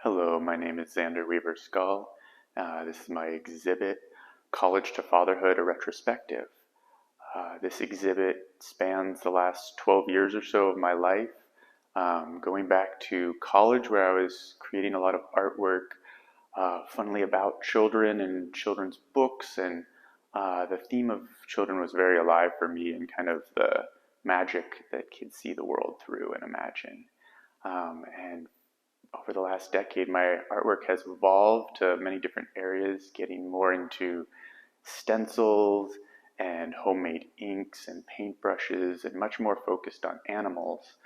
Hello, my name is Xander Weaver-Scull. This is my exhibit, College to Fatherhood, a Retrospective. This exhibit spans the last 12 years or so of my life, going back to college where I was creating a lot of artwork, funnily about children and children's books, and the theme of children was very alive for me and kind of the magic that kids see the world through and imagine. And over the last decade, my artwork has evolved to many different areas, getting more into stencils and homemade inks and paintbrushes, and much more focused on animals.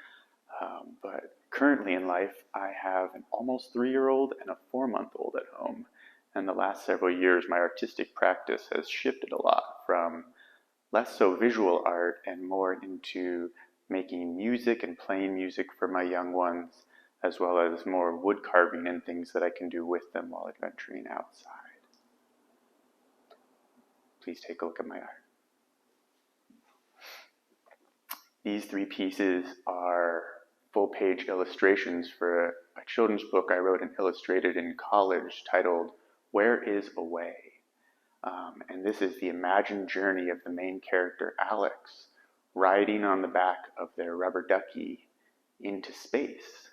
But currently in life, I have an almost 3-year-old and a 4-month-old at home. And the last several years, my artistic practice has shifted a lot from less so visual art and more into making music and playing music for my young ones, as well as more wood carving and things that I can do with them while adventuring outside. Please take a look at my art. These 3 pieces are full-page illustrations for a children's book I wrote and illustrated in college titled Where is Away? And this is the imagined journey of the main character, Alex, riding on the back of their rubber ducky into space.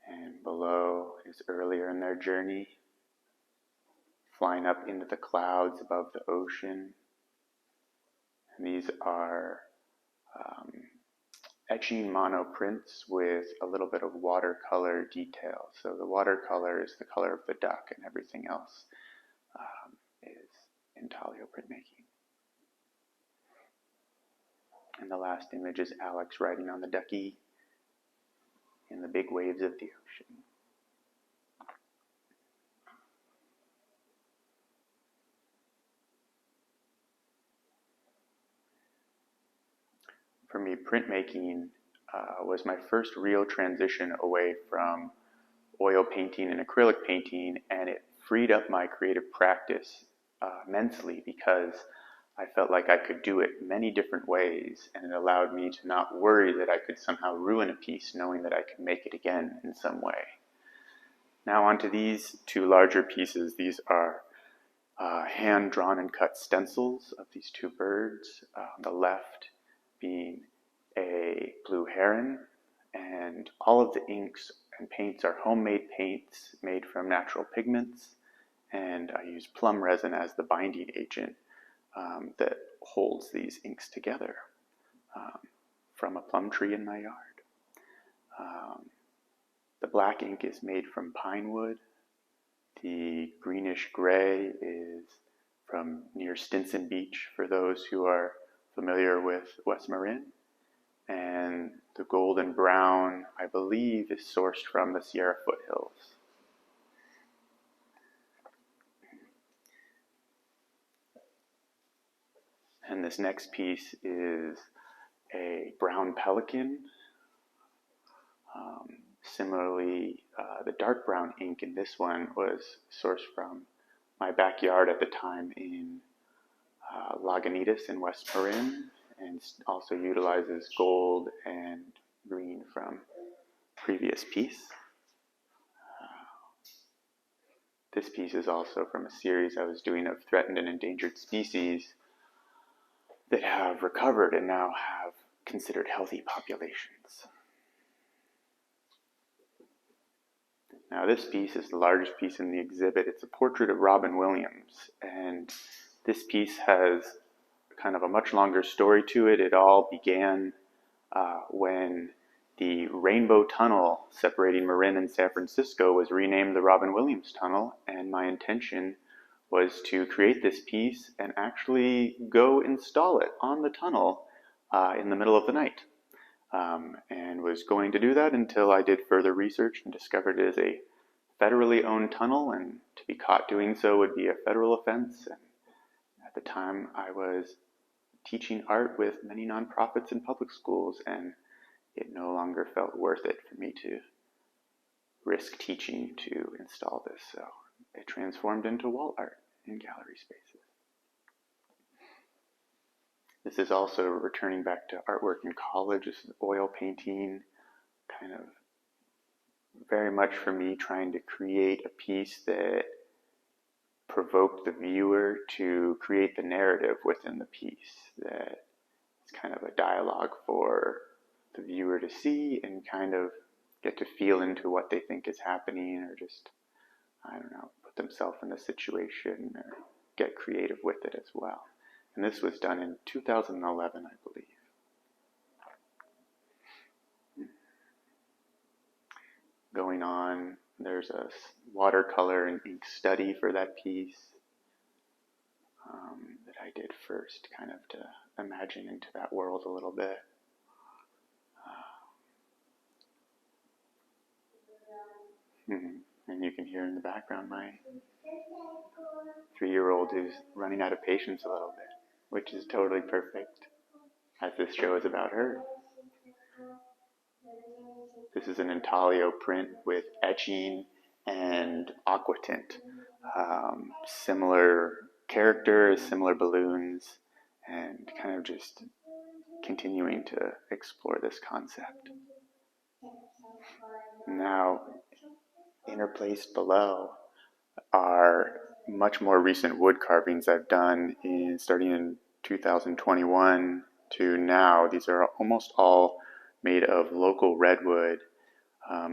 And below is earlier in their journey, flying up into the clouds above the ocean. And these are etching monoprints with a little bit of watercolor detail. So the watercolor is the color of the duck, and everything else is intaglio printmaking. And the last image is Alex riding on the ducky in the big waves of the ocean. For me, printmaking was my first real transition away from oil painting and acrylic painting, and it freed up my creative practice immensely because I felt like I could do it many different ways, and it allowed me to not worry that I could somehow ruin a piece, knowing that I could make it again in some way. Now onto these 2 larger pieces. These are hand-drawn and cut stencils of these 2 birds, on the left being a blue heron, and all of the inks and paints are homemade paints made from natural pigments, and I use plum resin as the binding agent that holds these inks together from a plum tree in my yard. The black ink is made from pine wood. The greenish gray is from near Stinson Beach, for those who are familiar with West Marin. And the golden brown, I believe, is sourced from the Sierra foothills. And this next piece is a brown pelican. Similarly, the dark brown ink in this one was sourced from my backyard at the time in Lagunitas in West Marin, and also utilizes gold and green from previous piece. This piece is also from a series I was doing of threatened and endangered species that have recovered and now have considered healthy populations. Now this piece is the largest piece in the exhibit. It's a portrait of Robin Williams, and this piece has kind of a much longer story to it. It all began when the Rainbow Tunnel separating Marin and San Francisco was renamed the Robin Williams Tunnel, and my intention was to create this piece and actually go install it on the tunnel in the middle of the night. And was going to do that until I did further research and discovered it is a federally owned tunnel, and to be caught doing so would be a federal offense. And at the time, I was teaching art with many nonprofits and public schools, and it no longer felt worth it for me to risk teaching to install this. So it transformed into wall art in gallery spaces. This is also returning back to artwork in college. This is oil painting, kind of very much for me trying to create a piece that provoked the viewer to create the narrative within the piece, that it's kind of a dialogue for the viewer to see and kind of get to feel into what they think is happening, or just, I don't know, put themselves in the situation or get creative with it as well. And this was done in 2011, I believe. Going on, there's a watercolor and ink study for that piece that I did first, kind of to imagine into that world a little bit. And you can hear in the background my 3-year-old who's running out of patience a little bit, which is totally perfect, as this show is about her. This is an intaglio print with etching and aqua tint. Similar characters, similar balloons, and kind of just continuing to explore this concept. Now, interplaced below are much more recent wood carvings I've done starting in 2021 to now. These are almost all made of local redwood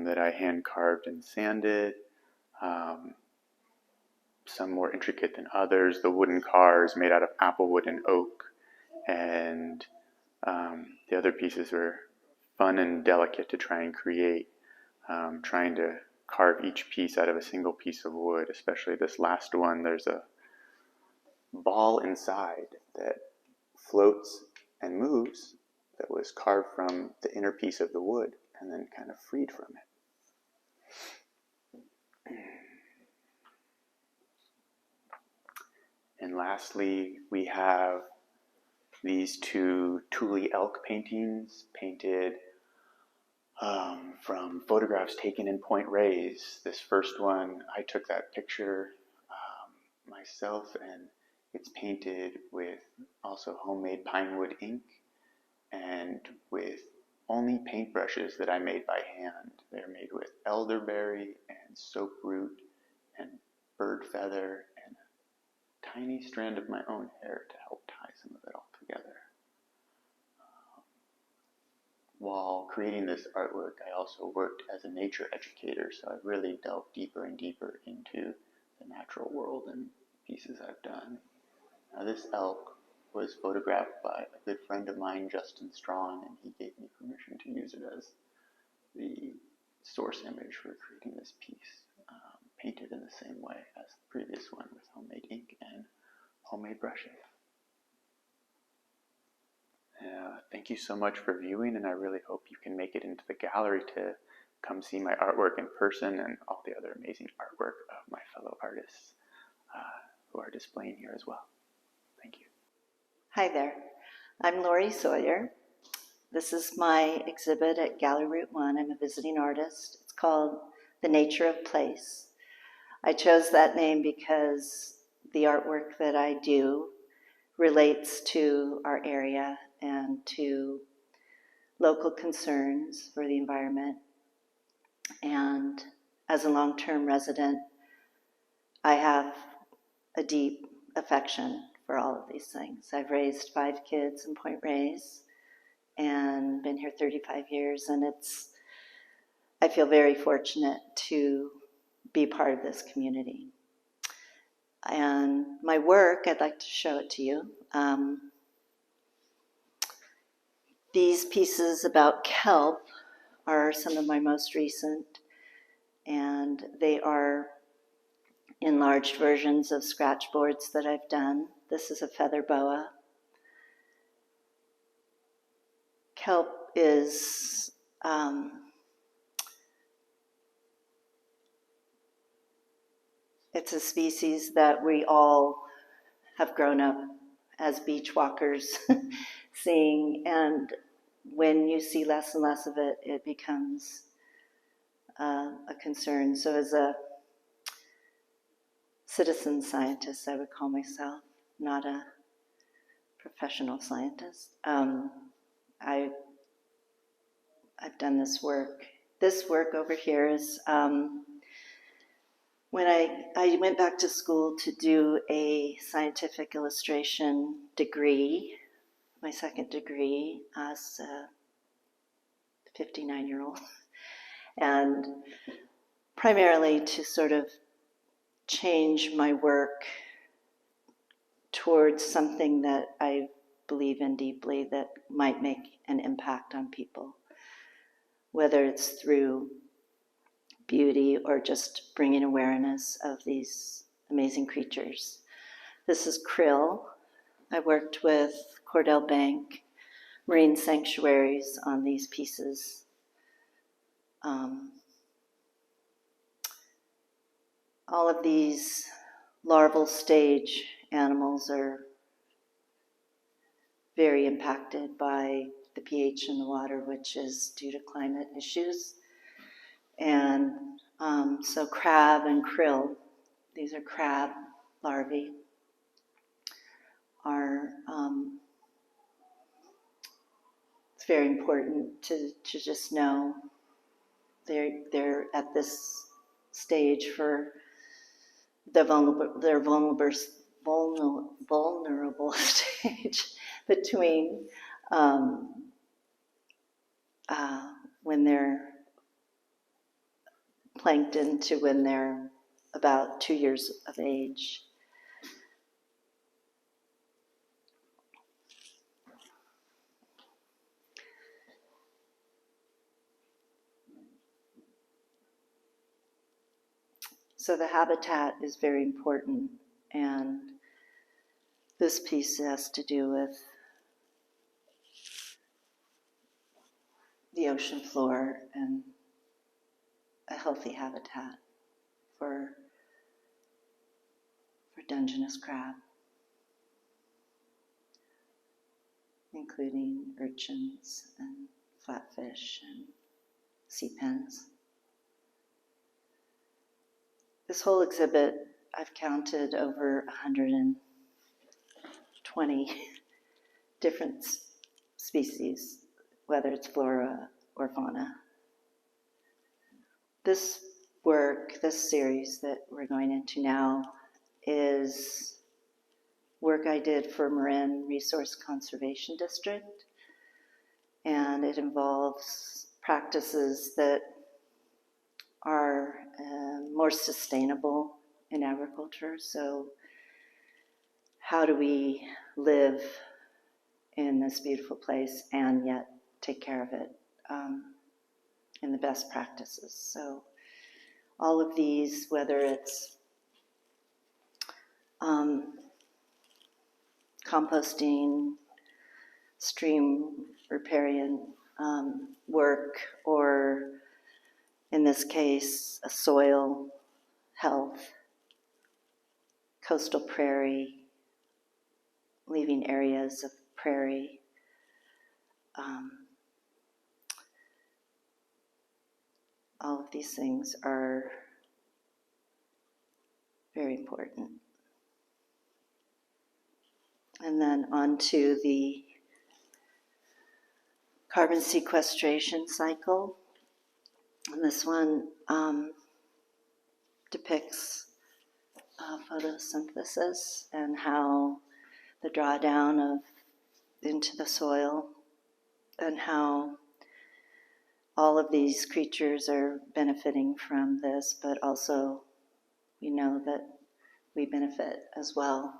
that I hand carved and sanded. Some more intricate than others. The wooden cars made out of applewood and oak, and the other pieces were fun and delicate to try and create, trying to carve each piece out of a single piece of wood. Especially this last one, there's a ball inside that floats and moves that was carved from the inner piece of the wood and then kind of freed from it. And lastly, we have these 2 Thule elk paintings painted from photographs taken in Point Reyes. This first one, I took that picture myself, and it's painted with also homemade pine wood ink and with only paintbrushes that I made by hand. They're made with elderberry and soap root and bird feather and a tiny strand of my own hair to help tie some of it all together. While creating this artwork, I also worked as a nature educator, so I've really delved deeper and deeper into the natural world and pieces I've done. Now, this elk was photographed by a good friend of mine, Justin Strawn, and he gave me permission to use it as the source image for creating this piece, painted in the same way as the previous one with homemade ink and homemade brushes. Thank you so much for viewing, and I really hope you can make it into the gallery to come see my artwork in person and all the other amazing artwork of my fellow artists who are displaying here as well. Thank you. Hi there, I'm Laurie Sawyer. This is my exhibit at Gallery Route 1. I'm a visiting artist. It's called The Nature of Place. I chose that name because the artwork that I do relates to our area and to local concerns for the environment. And as a long-term resident, I have a deep affection for all of these things. I've raised 5 kids in Point Reyes and been here 35 years, and I feel very fortunate to be part of this community. And my work, I'd like to show it to you. These pieces about kelp are some of my most recent, and they are enlarged versions of scratch boards that I've done. This is a feather boa. Kelp is it's a species that we all have grown up as beach walkers seeing, and when you see less and less of it, it becomes a concern. So as a citizen scientist, I would call myself, not a professional scientist. I've done this work this work over here is when I went back to school to do a scientific illustration degree, my second degree as a 59-year-old, and primarily to sort of change my work towards something that I believe in deeply that might make an impact on people, whether it's through beauty or just bringing awareness of these amazing creatures. This is krill. I worked with Cordell Bank Marine Sanctuaries on these pieces. All of these larval stage animals are very impacted by the pH in the water, which is due to climate issues. And so crab and krill, these are crab larvae, are it's very important to just know they're at this stage for the vulnerable stage between when they're plankton to when they're about 2 years of age. So the habitat is very important, and this piece has to do with the ocean floor and a healthy habitat for Dungeness crab, including urchins and flatfish and sea pens. This whole exhibit, I've counted over 120 different species, whether it's flora or fauna. This work, this series that we're going into now, is work I did for Marin Resource Conservation District, and it involves practices that are more sustainable in agriculture. So how do we live in this beautiful place and yet take care of it in the best practices? So all of these, whether it's composting, stream riparian work, or in this case, a soil health, coastal prairie, leaving areas of prairie, all of these things are very important. And then on to the carbon sequestration cycle. And this one depicts photosynthesis and how the drawdown into the soil, and how all of these creatures are benefiting from this, but also we know that we benefit as well.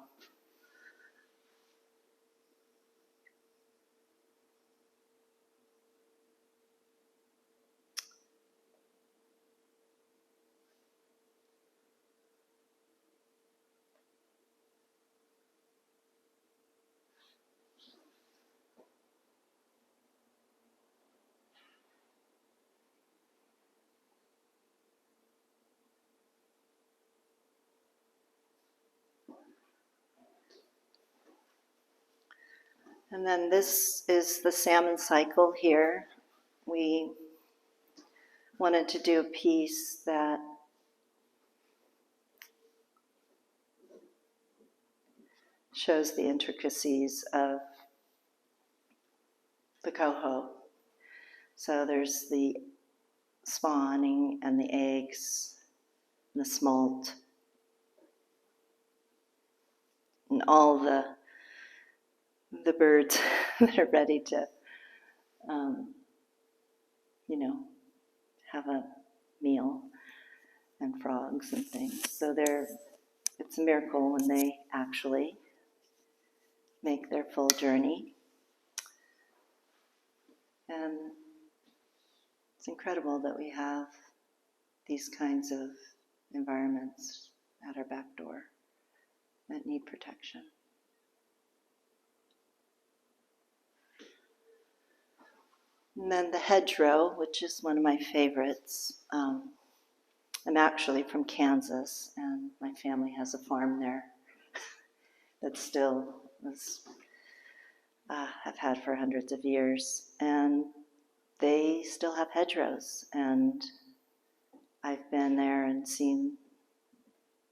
And then this is the salmon cycle here. We wanted to do a piece that shows the intricacies of the coho. So there's the spawning and the eggs, and the smolt, and all the birds that are ready to, have a meal, and frogs and things. So it's a miracle when they actually make their full journey. And it's incredible that we have these kinds of environments at our back door that need protection. And then the hedgerow, which is one of my favorites. I'm actually from Kansas, and my family has a farm there that still I've had for hundreds of years, and they still have hedgerows, and I've been there and seen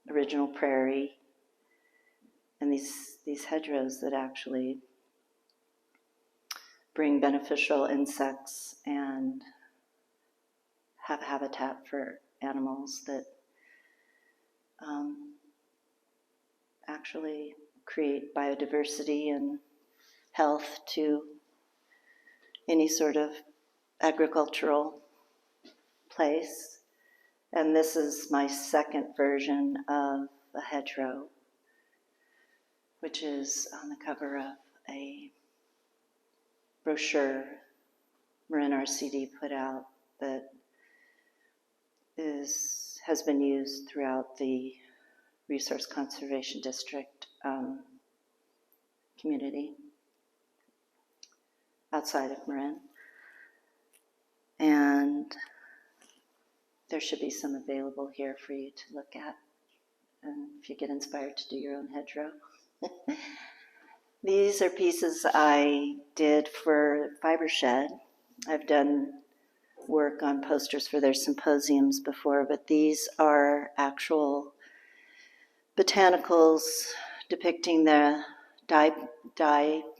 original prairie and these hedgerows that actually bring beneficial insects and have habitat for animals that actually create biodiversity and health to any sort of agricultural place. And this is my second version of a hedgerow, which is on the cover of a brochure Marin RCD put out that has been used throughout the Resource Conservation District community outside of Marin. And there should be some available here for you to look at, and if you get inspired to do your own hedgerow. These are pieces I did for Fibershed. I've done work on posters for their symposiums before, but these are actual botanicals depicting the dye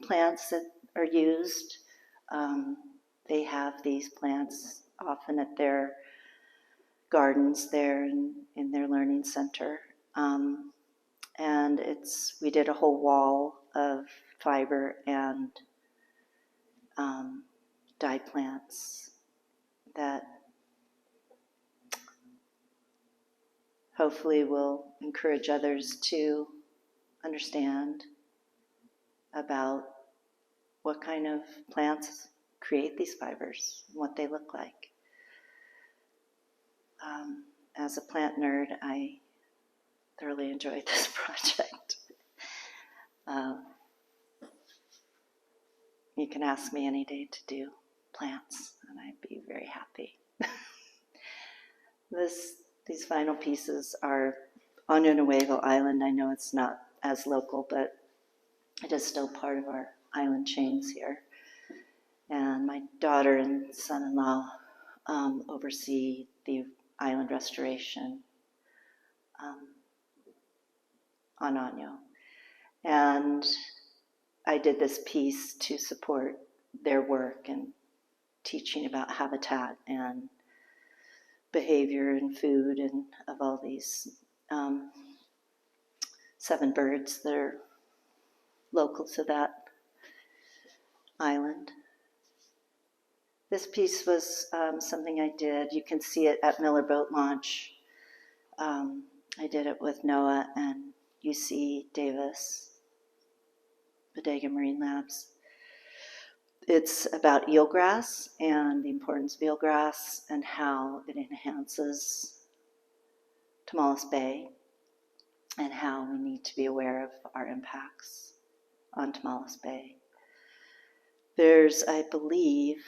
plants that are used. They have these plants often at their gardens there in their learning center. And we did a whole wall of fiber and dye plants that hopefully will encourage others to understand about what kind of plants create these fibers, and what they look like. As a plant nerd, I thoroughly enjoyed this project. You can ask me any day to do plants, and I'd be very happy. These final pieces are on Nuevo Island. I know it's not as local, but it is still part of our island chains here. And my daughter and son-in-law oversee the island restoration on Año. And I did this piece to support their work and teaching about habitat and behavior and food and of all these 7 birds that are local to that island. This piece was something I did. You can see it at Miller Boat Launch. I did it with Noah and UC Davis, Bodega Marine Labs. It's about eelgrass and the importance of eelgrass and how it enhances Tomales Bay and how we need to be aware of our impacts on Tomales Bay. There's, I believe,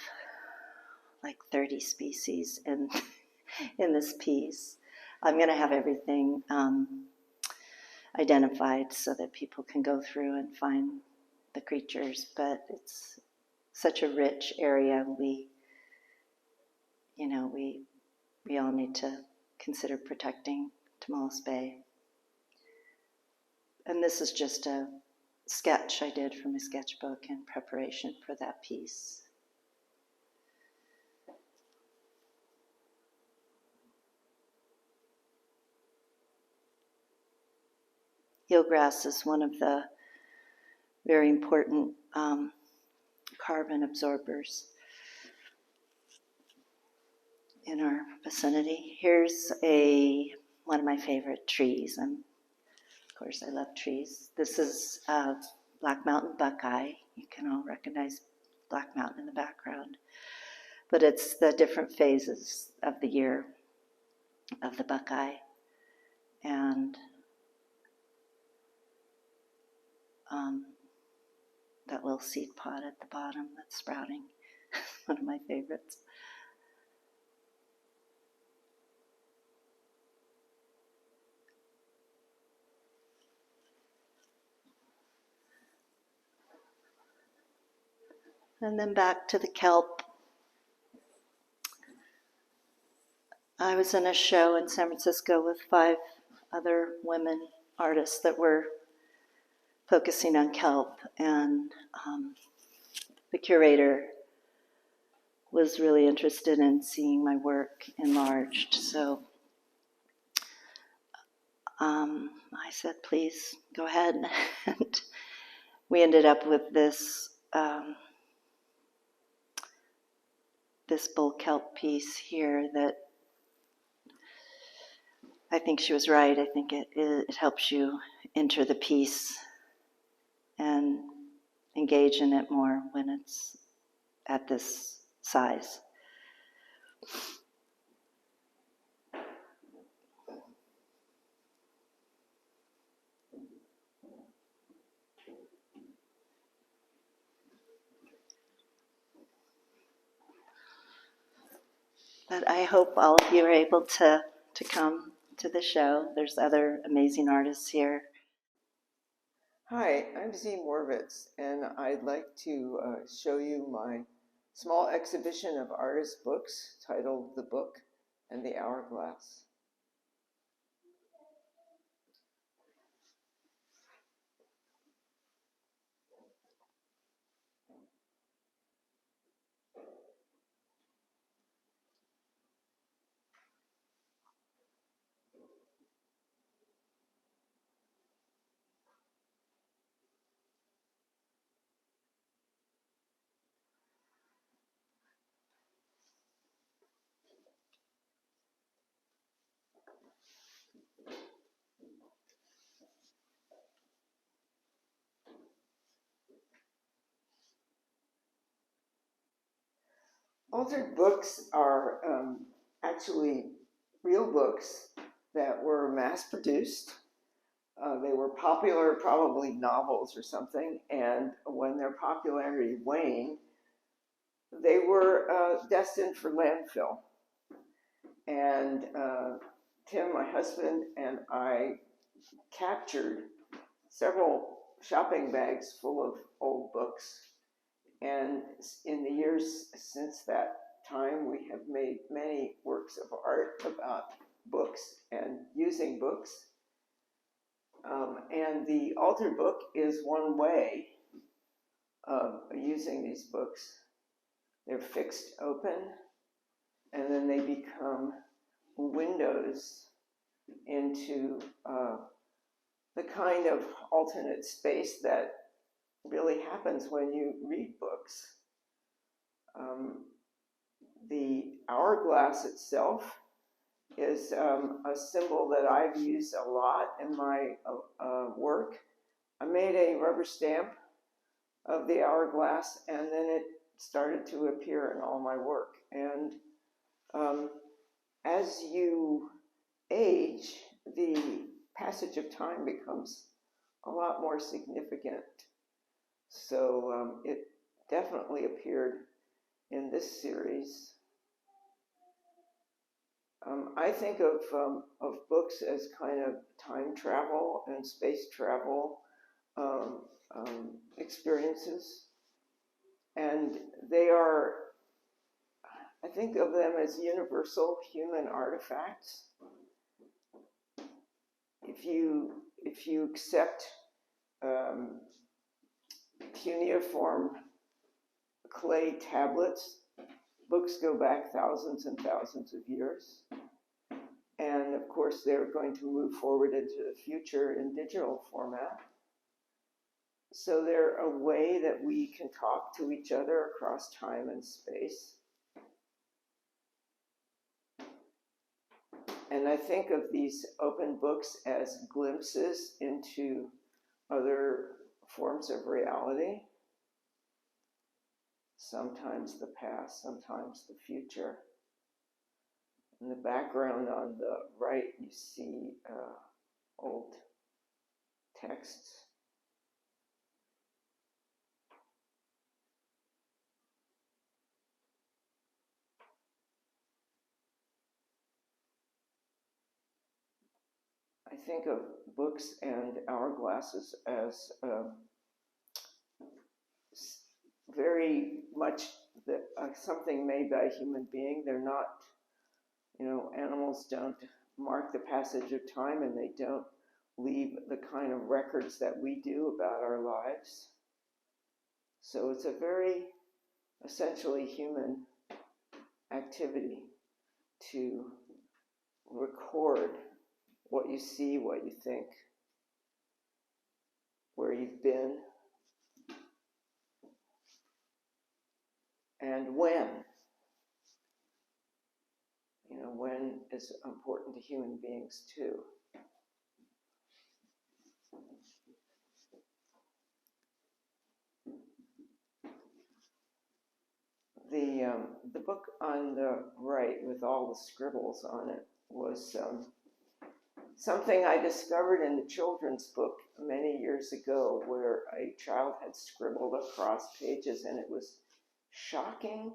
like 30 species in this piece. I'm going to have everything identified so that people can go through and find the creatures, but it's such a rich area. We all need to consider protecting Tomales Bay. And this is just a sketch I did from a sketchbook in preparation for that piece. eelgrass is one of the very important carbon absorbers in our vicinity. Here's one of my favorite trees. Of course, I love trees. This is Black Mountain Buckeye. You can all recognize Black Mountain in the background. But it's the different phases of the year of the Buckeye. And that little seed pod at the bottom that's sprouting, one of my favorites. And then back to the kelp. I was in a show in San Francisco with 5 other women artists that were focusing on kelp, and the curator was really interested in seeing my work enlarged. So I said, please go ahead. And we ended up with this this bull kelp piece here that I think she was right. I think it helps you enter the piece and engage in it more when it's at this size. But I hope all of you are able to come to the show. There's other amazing artists here. Hi, I'm Morvitz, and I'd like to show you my small exhibition of artist books titled The Book and the Hourglass. Altered books are actually real books that were mass-produced. They were popular, probably novels or something, and when their popularity waned, they were destined for landfill. And Tim, my husband, and I captured several shopping bags full of old books. And in the years since that time, we have made many works of art about books and using books. And the altered book is one way of using these books. They're fixed open, and then they become windows into the kind of alternate space that really happens when you read books. The hourglass itself is a symbol that I've used a lot in my work. I made a rubber stamp of the hourglass, and then it started to appear in all my work. And as you age, the passage of time becomes a lot more significant. So it definitely appeared in this series. I think of books as kind of time travel and space travel experiences. And they are, I think of them as universal human artifacts. If you accept cuneiform clay tablets, books go back thousands and thousands of years. And of course, they're going to move forward into the future in digital format. So they're a way that we can talk to each other across time and space. And I think of these open books as glimpses into other forms of reality. Sometimes the past, sometimes the future. In the background on the right, you see old texts. I think of books and hourglasses as very much something made by a human being. They're not, animals don't mark the passage of time, and they don't leave the kind of records that we do about our lives. So it's a very essentially human activity to record what you see, what you think, where you've been, and when. When is important to human beings too. The book on the right with all the scribbles on it was something I discovered in a children's book many years ago, where a child had scribbled across pages, and it was shocking,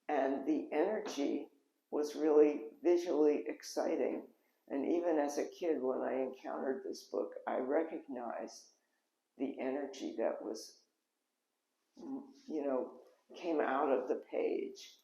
and the energy was really visually exciting. And even as a kid, when I encountered this book, I recognized the energy that was, came out of the page.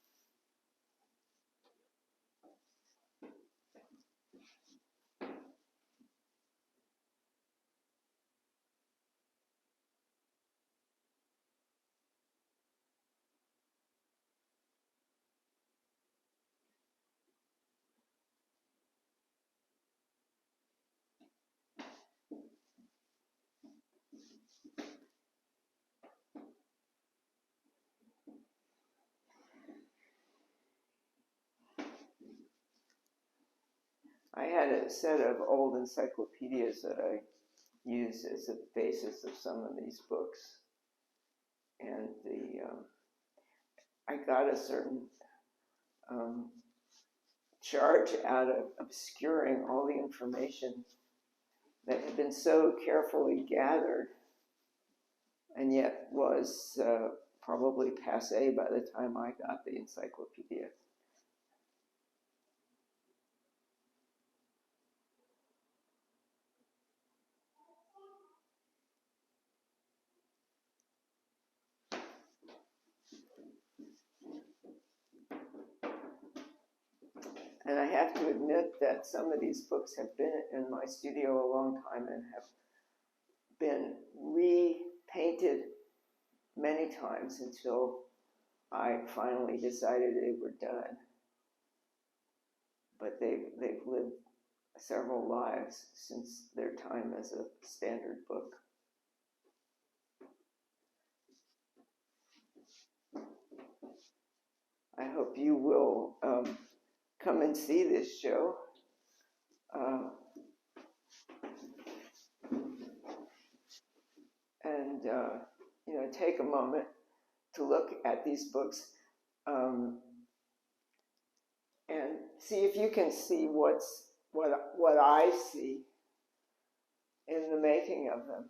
I had a set of old encyclopedias that I used as a basis of some of these books. And I got a certain charge out of obscuring all the information that had been so carefully gathered and yet was probably passé by the time I got the encyclopedia. And I have to admit that some of these books have been in my studio a long time and have been repainted many times until I finally decided they were done. But they've lived several lives since their time as a standard book. I hope you will come and see this show. And take a moment to look at these books and see if you can see what I see in the making of them.